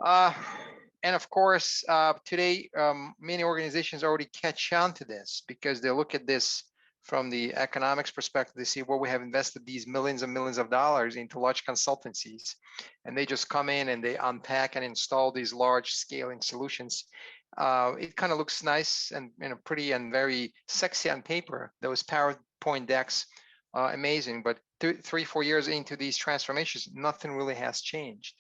Uh, and of course, today, many organizations already catch on to this because they look at this from the economics perspective. They see, well, we have invested these millions and millions of dollars into large consultancies, and they just come in and they unpack and install these large scaling solutions. It kind of looks nice and pretty and very sexy on paper. Those PowerPoint decks, amazing. But 3-4 years into these transformations, nothing really has changed.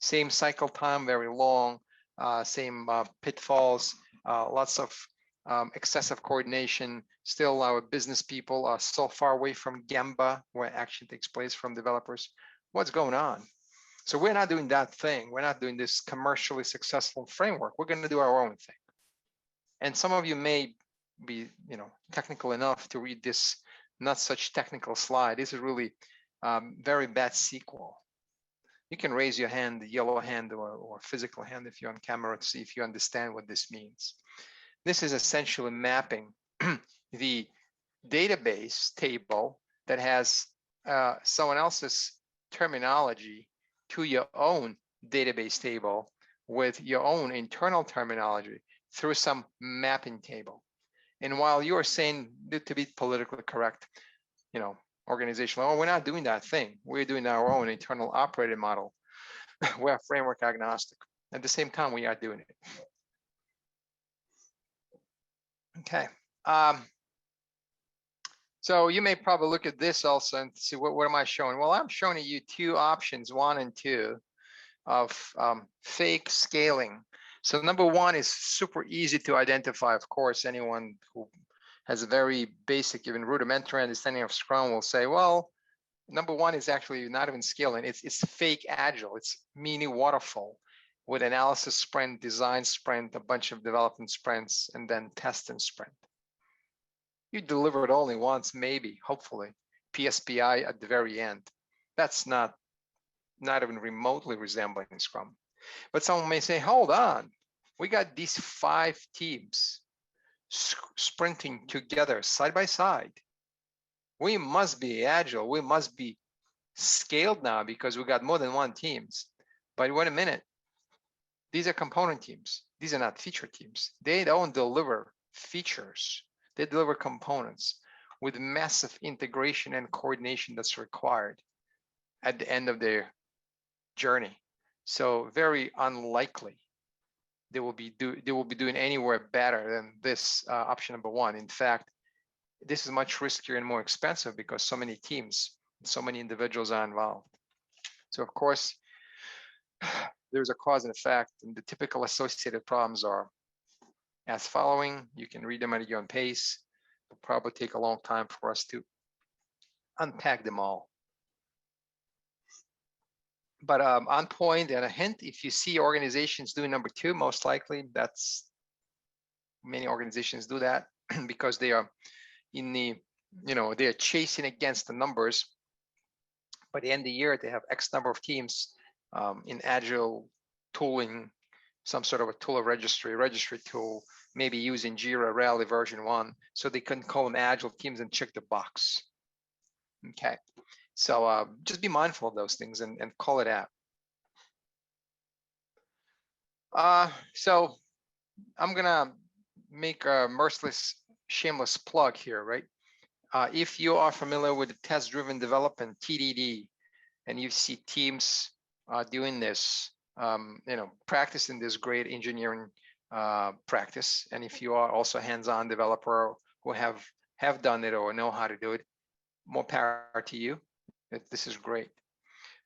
Same cycle time, very long, same pitfalls, lots of excessive coordination. Still, our business people are so far away from Gemba, where action takes place from developers. What's going on? So we're not doing that thing. We're not doing this commercially successful framework. We're going to do our own thing. And some of you may be, technical enough to read this not such technical slide. This is really very bad SQL. You can raise your hand, the yellow hand or physical hand if you're on camera to see if you understand what this means. This is essentially mapping the database table that has someone else's terminology to your own database table with your own internal terminology through some mapping table. And while you're saying, to be politically correct, organizational, oh, we're not doing that thing. We're doing our own internal operating model. We're framework agnostic. At the same time, we are doing it. Okay. So you may probably look at this also and see what am I showing? Well, I'm showing you two options, 1 and 2, of fake scaling. So number 1 is super easy to identify. Of course, anyone who has a very basic, even rudimentary understanding of Scrum will say, well, number 1 is actually not even scaling. It's fake Agile. It's mini waterfall with analysis sprint, design sprint, a bunch of development sprints, and then test and sprint. You deliver it only once, maybe, hopefully, PSPI at the very end. That's not even remotely resembling Scrum. But someone may say, hold on, we got these 5 teams sprinting together side by side. We must be Agile. We must be scaled now because we got more than 1 teams. But wait a minute. These are component teams. These are not feature teams. They don't deliver features. They deliver components with massive integration and coordination that's required at the end of their journey. So very unlikely they will be doing anywhere better than this option number 1. In fact, this is much riskier and more expensive because so many teams, so many individuals are involved. So of course, there's a cause and effect, and the typical associated problems are as following. You can read them at your own pace. It'll probably take a long time for us to unpack them all. But on point and a hint, if you see organizations doing number 2, most likely that's many organizations do that because they are in the, they are chasing against the numbers. By the end of the year, they have X number of teams in Agile tooling, some sort of a tool of registry tool, maybe using Jira Rally version 1, so they can call them Agile teams and check the box. Okay, so just be mindful of those things and call it out. So I'm gonna make a merciless, shameless plug here, right? If you are familiar with the test-driven development, TDD, and you see teams doing this, practicing this great engineering practice, and if you are also a hands-on developer who have done it or know how to do it, more power to you. This is great.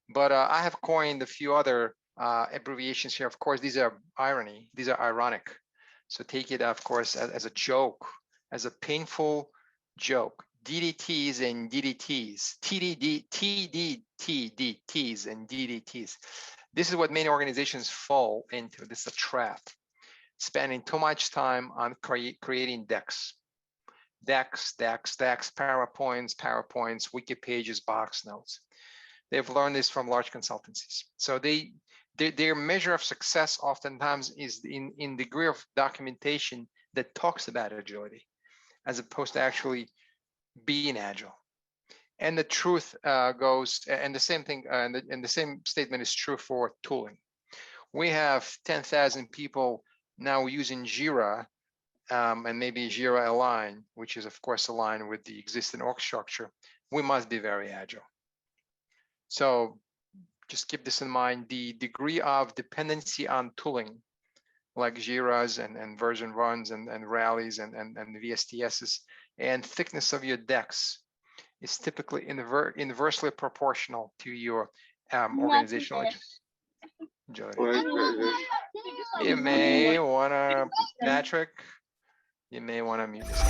But I have coined a few other abbreviations here. Of course, these are irony. These are ironic. So take it, of course, as a joke, as a painful joke. DDTs and DDTs, TDTs and DDTs. This is what many organizations fall into. This is a trap. Spending too much time on creating decks, PowerPoints, wiki pages, box notes. They've learned this from large consultancies. So their measure of success oftentimes is in degree of documentation that talks about agility, as opposed to actually being Agile. And the truth goes, and the same thing, and the same statement is true for tooling. We have 10,000 people now using Jira, and maybe Jira Align, which is of course aligned with the existing org structure. We must be very agile. So just keep this in mind. The degree of dependency on tooling, like Jiras and version runs and rallies and VSTSs, and thickness of your decks is typically inversely proportional to your organizational agility. You may want to, Patrick, you may want to mute this.